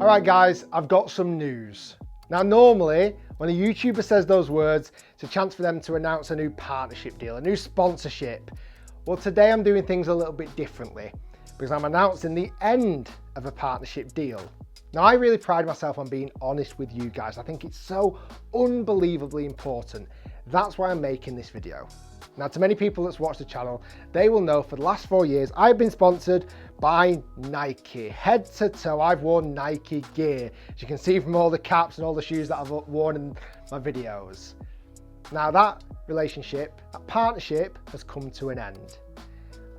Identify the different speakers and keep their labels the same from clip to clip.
Speaker 1: All right, guys, I've got some news. Now, normally, when a YouTuber says those words, it's a chance for them to announce a new partnership deal, a new sponsorship. Well, today I'm doing things a little bit differently because I'm announcing the end of a partnership deal. Now, I really pride myself on being honest with you guys. I think it's so unbelievably important. That's why I'm making this video. Now, to many people that's watched the channel, they will know for the last 4 years, I've been sponsored by Nike. Head to toe, I've worn Nike gear. As you can see from all the caps and all the shoes that I've worn in my videos. Now that relationship, that partnership has come to an end.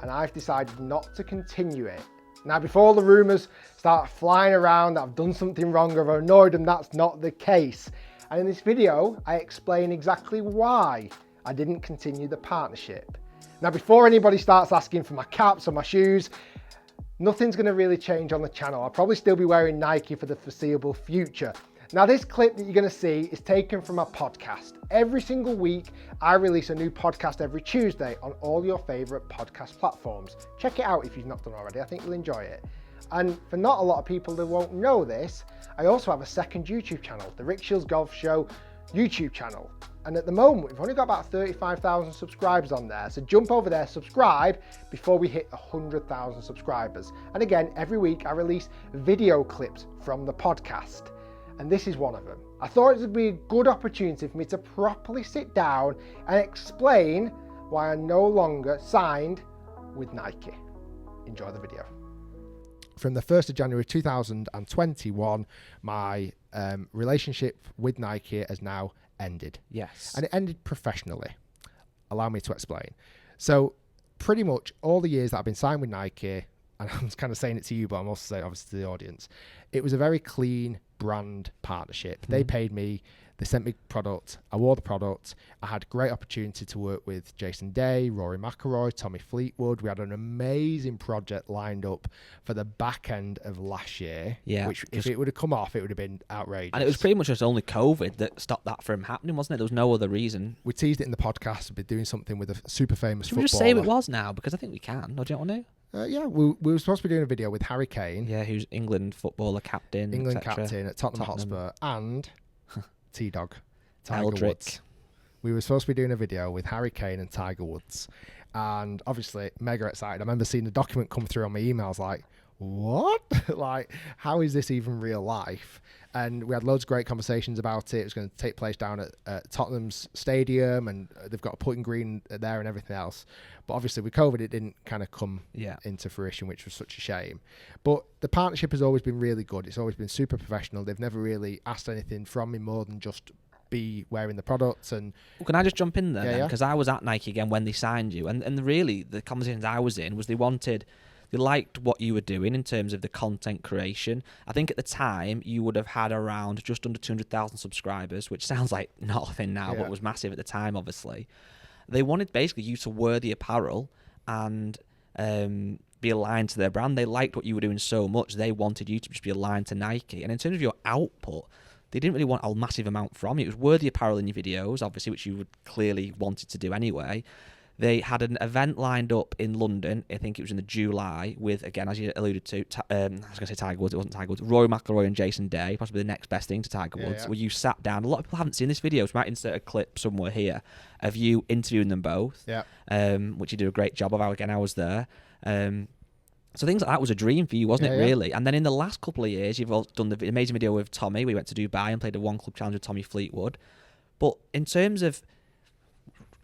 Speaker 1: And I've decided not to continue it. Now, before all the rumors start flying around that I've done something wrong or I've annoyed them, that's not the case. And in this video, I explain exactly why I didn't continue the partnership. Now, before anybody starts asking for my caps or my shoes, nothing's gonna really change on the channel. I'll probably still be wearing Nike for the foreseeable future. Now, this clip that you're gonna see is taken from my podcast. Every single week, I release a new podcast every Tuesday on all your favorite podcast platforms. Check it out if you've not done already. I think you'll enjoy it. And for not a lot of people that won't know this, I also have a second YouTube channel, the Shiels Golf Show YouTube channel. And at the moment, we've only got about 35,000 subscribers on there. So jump over there, subscribe before we hit 100,000 subscribers. And again, every week I release video clips from the podcast. And this is one of them. I thought it would be a good opportunity for me to properly sit down and explain why I'm no longer signed with Nike. Enjoy the video. From the 1st of January 2021, my relationship with Nike has now ended.
Speaker 2: Yes.
Speaker 1: And it ended professionally. Allow me to explain. So pretty much all the years that I've been signed with Nike, and I'm kind of saying it to you, but I'm also saying obviously to the audience, it was a very clean brand partnership. They paid me, they sent me product, I wore the product, I had great opportunity to work with Jason Day, Rory McIlroy, Tommy Fleetwood. We had an amazing project lined up for the back end of last year, which if it would have come off, it would have been outrageous.
Speaker 2: And it was pretty much just only COVID that stopped that from happening, wasn't it? There was no other reason.
Speaker 1: We teased it in the podcast, we'd be doing something with a super famous footballer.
Speaker 2: Should we just say who it was now? Because I think we can. Or do you want to?
Speaker 1: Yeah, we were supposed to be doing a video with Harry Kane.
Speaker 2: Yeah, who's England footballer captain.
Speaker 1: England captain at Tottenham Hotspur, and T-Dog, Tiger Woods. We were supposed to be doing a video with Harry Kane and Tiger Woods. And obviously, mega excited. I remember seeing the document come through on my emails like, what? Like, how is this even real life? And we had loads of great conversations about it. It was going to take place down at Tottenham's stadium, and they've got a putting green there and everything else. But obviously with COVID, it didn't kind of come into fruition, which was such a shame. But the partnership has always been really good. It's always been super professional. They've never really asked anything from me more than just be wearing the products. And
Speaker 2: well, can I just jump in there? Because I was at Nike again when they signed you, and really the conversations I was in was they liked what you were doing in terms of the content creation. I think at the time you would have had around just under 200,000 subscribers, which sounds like nothing now, but was massive at the time, obviously. They wanted basically you to wear the apparel and be aligned to their brand. They liked what you were doing so much, they wanted you to just be aligned to Nike. And in terms of your output, they didn't really want a massive amount from you. It was wear the apparel in your videos, obviously, which you would clearly wanted to do anyway. They had an event lined up in London, I think it was in the July, with, again, as you alluded to, I was going to say Tiger Woods, it wasn't Tiger Woods, Rory McIlroy and Jason Day, possibly the next best thing to Tiger Woods, where you sat down. A lot of people haven't seen this video, so I might insert a clip somewhere here of you interviewing them both, which you did a great job of. Again, I was there. So things like that was a dream for you, wasn't it, really? And then in the last couple of years, you've also done the amazing video with Tommy. We went to Dubai and played a one club challenge with Tommy Fleetwood. But in terms of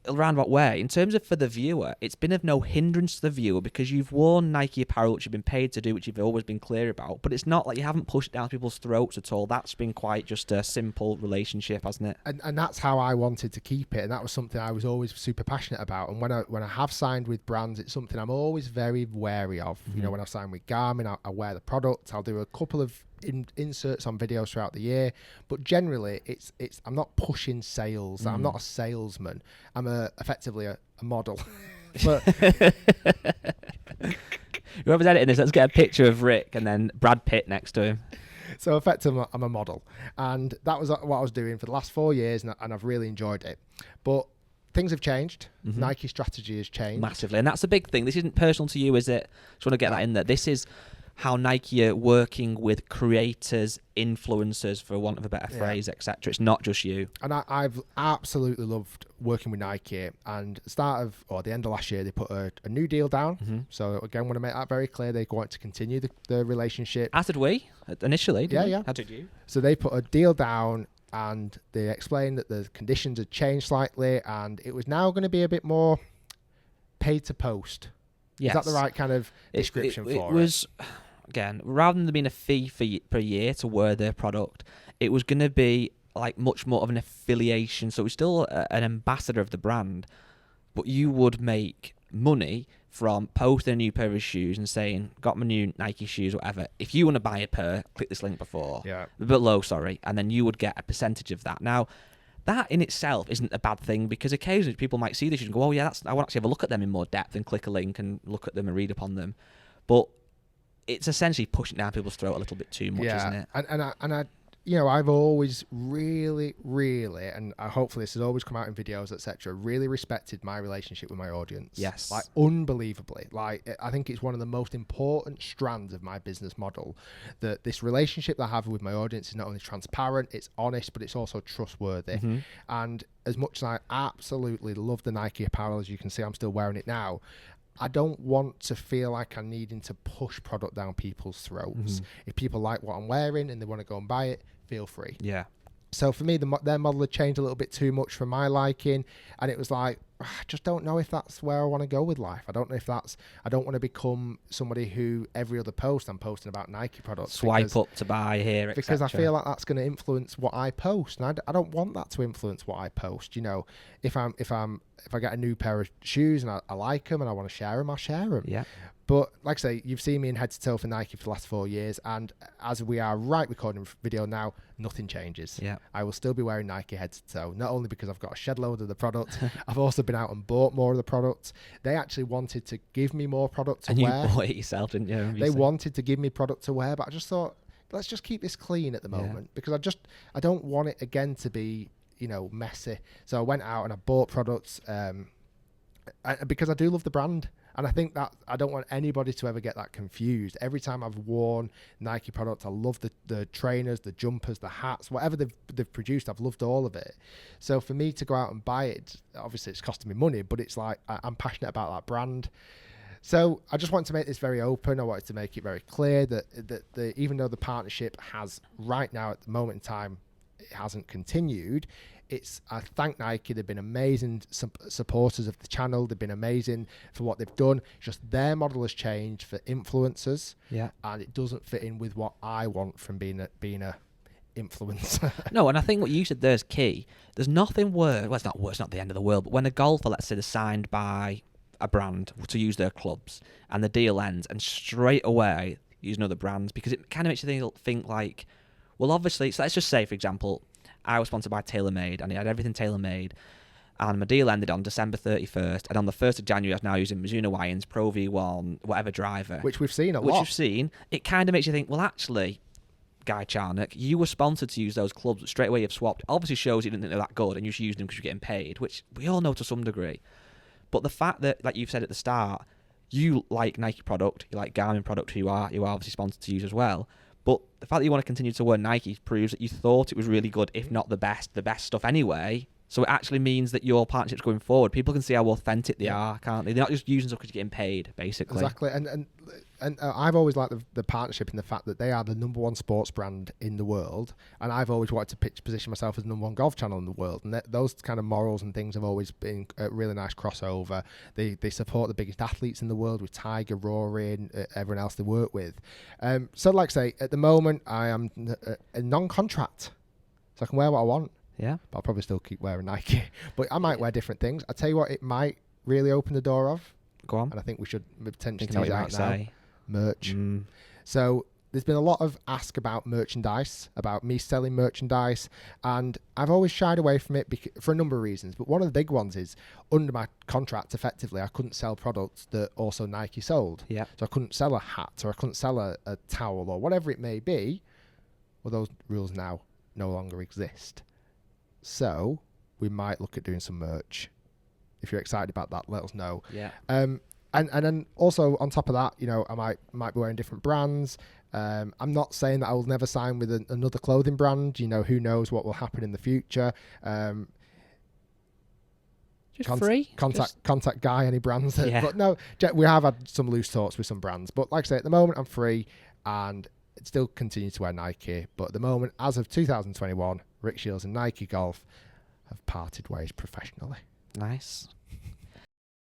Speaker 2: roundabout way, in terms of for the viewer, it's been of no hindrance to the viewer because you've worn Nike apparel, which you've been paid to do, which you've always been clear about, but it's not like you haven't pushed it down people's throats at all. That's been quite just a simple relationship, hasn't it?
Speaker 1: And that's how I wanted to keep it, and that was something I was always super passionate about. And when I have signed with brands, it's something I'm always very wary of. You know, when I signed with Garmin, I wear the product, I'll do a couple of inserts on videos throughout the year, but generally it's I'm not pushing sales. I'm not a salesman. I'm effectively a model. But
Speaker 2: whoever's editing this, let's get a picture of Rick and then Brad Pitt next to him.
Speaker 1: So effectively I'm a model, and that was what I was doing for the last 4 years, and I've really enjoyed it. But things have changed. Nike's strategy has changed
Speaker 2: massively, and that's a big thing. This isn't personal to you, is it? Just want to get that in there. This is how Nike are working with creators, influencers, for want of a better phrase, etc. It's not just you.
Speaker 1: And I've absolutely loved working with Nike. And the end of last year, they put a new deal down. So again, want to make that very clear. They want to continue the relationship.
Speaker 2: As did we initially. Didn't we?
Speaker 1: Yeah.
Speaker 2: How did you?
Speaker 1: So they put a deal down, and they explained that the conditions had changed slightly, and it was now going to be a bit more paid to post.
Speaker 2: Yes.
Speaker 1: Is that the right kind of description for it?
Speaker 2: It was, again, rather than there being a fee per year to wear their product, it was going to be like much more of an affiliation. So it was still an ambassador of the brand, but you would make money from posting a new pair of shoes and saying, got my new Nike shoes, whatever. If you want to buy a pair, click this link below, and then you would get a percentage of that. Now, that in itself isn't a bad thing, because occasionally people might see this and go, oh yeah, I want to actually have a look at them in more depth and click a link and look at them and read upon them. But it's essentially pushing down people's throat a little bit too much, isn't it?
Speaker 1: And I I've always really, and hopefully this has always come out in videos, etc., really respected my relationship with my audience.
Speaker 2: Yes.
Speaker 1: Like, unbelievably. Like, I think it's one of the most important strands of my business model, that this relationship that I have with my audience is not only transparent, it's honest, but it's also trustworthy. And as much as I absolutely love the Nike apparel, as you can see, I'm still wearing it now, I don't want to feel like I'm needing to push product down people's throats. If people like what I'm wearing and they want to go and buy it, feel free.
Speaker 2: Yeah.
Speaker 1: So for me, their model had changed a little bit too much for my liking, and it was like, I just don't know if that's where I want to go with life. I don't know if I don't want to become somebody who every other post I'm posting about Nike products.
Speaker 2: Swipe up to buy here, etc.
Speaker 1: Because I feel like that's going to influence what I post, and I don't want that to influence what I post. You know, if I get a new pair of shoes and I like them and I want to share them, I'll share them.
Speaker 2: Yeah.
Speaker 1: But like I say, you've seen me in head to toe for Nike for the last 4 years, and as we are recording video now, nothing changes.
Speaker 2: Yeah.
Speaker 1: I will still be wearing Nike head to toe, not only because I've got a shed load of the product, I've also been out and bought more of the product. They actually wanted to give me more product to wear.
Speaker 2: And you bought it yourself, didn't you?
Speaker 1: They wanted to give me product to wear, but I just thought, let's just keep this clean at the moment, because I don't want it again to be, messy. So I went out and I bought products because I do love the brand. And I think that I don't want anybody to ever get that confused. Every time I've worn Nike products, I love the trainers, the jumpers, the hats, whatever they've produced. I've loved all of it. So for me to go out and buy it, obviously it's costing me money, but it's like I'm passionate about that brand. So I just wanted to make this very open. I wanted to make it very clear that even though the partnership has right now at the moment in time, it hasn't continued. I thank Nike. They've been amazing supporters of the channel. They've been amazing for what they've done. Just their model has changed for influencers, and it doesn't fit in with what I want from being a influencer.
Speaker 2: No, and I think what you said there is key. There's nothing worse. Well, it's not the end of the world, but when a golfer, let's say, is signed by a brand to use their clubs, and the deal ends, and straight away using other brands, because it kind of makes you think like, well, obviously, so let's just say, for example, I was sponsored by TaylorMade, and it had everything TaylorMade, and my deal ended on December 31st, and on the 1st of January, I was now using Mizuno Wayans Pro V1, whatever driver.
Speaker 1: Which we've seen a lot.
Speaker 2: Which we've seen. It kind of makes you think, well, actually, Guy Charnock, you were sponsored to use those clubs, but straight away you've swapped. Obviously shows you didn't think they're that good, and you just used them because you're getting paid, which we all know to some degree. But the fact that, like you've said at the start, you like Nike product, you like Garmin product, who you are obviously sponsored to use as well. But the fact that you want to continue to wear Nike proves that you thought it was really good, if not the best stuff anyway. So it actually means that your partnerships going forward, people can see how authentic they are, can't they? They're not just using stuff because you're getting paid, basically.
Speaker 1: Exactly. And I've always liked the partnership in the fact that they are the #1 sports brand in the world, and I've always wanted to position myself as the #1 golf channel in the world, and those kind of morals and things have always been a really nice crossover. They support the biggest athletes in the world, with Tiger, Rory, and everyone else they work with. So like I say, at the moment I am a non-contract, so I can wear what I want.
Speaker 2: Yeah.
Speaker 1: But I'll probably still keep wearing Nike. But I might wear different things. I'll tell you what it might really open the door of.
Speaker 2: Go on.
Speaker 1: And I think we should potentially
Speaker 2: tease
Speaker 1: it out now.
Speaker 2: Say.
Speaker 1: Merch. So there's been a lot of ask about merchandise, about me selling merchandise. And I've always shied away from it for a number of reasons. But one of the big ones is, under my contract, effectively, I couldn't sell products that also Nike sold.
Speaker 2: Yeah.
Speaker 1: So I couldn't sell a hat, or I couldn't sell a towel, or whatever it may be. Well, those rules now no longer exist. So we might look at doing some merch. If you're excited about that, let us know.
Speaker 2: Yeah.
Speaker 1: And then also on top of that, you know, I might be wearing different brands. I'm not saying that I will never sign with another clothing brand. You know, who knows what will happen in the future.
Speaker 2: Free.
Speaker 1: Contact Guy, any brands.
Speaker 2: Yeah.
Speaker 1: But no, we have had some loose talks with some brands. But like I say, at the moment, I'm free and still continue to wear Nike. But at the moment, as of 2021, Rick Shiels and Nike Golf have parted ways professionally.
Speaker 2: Nice.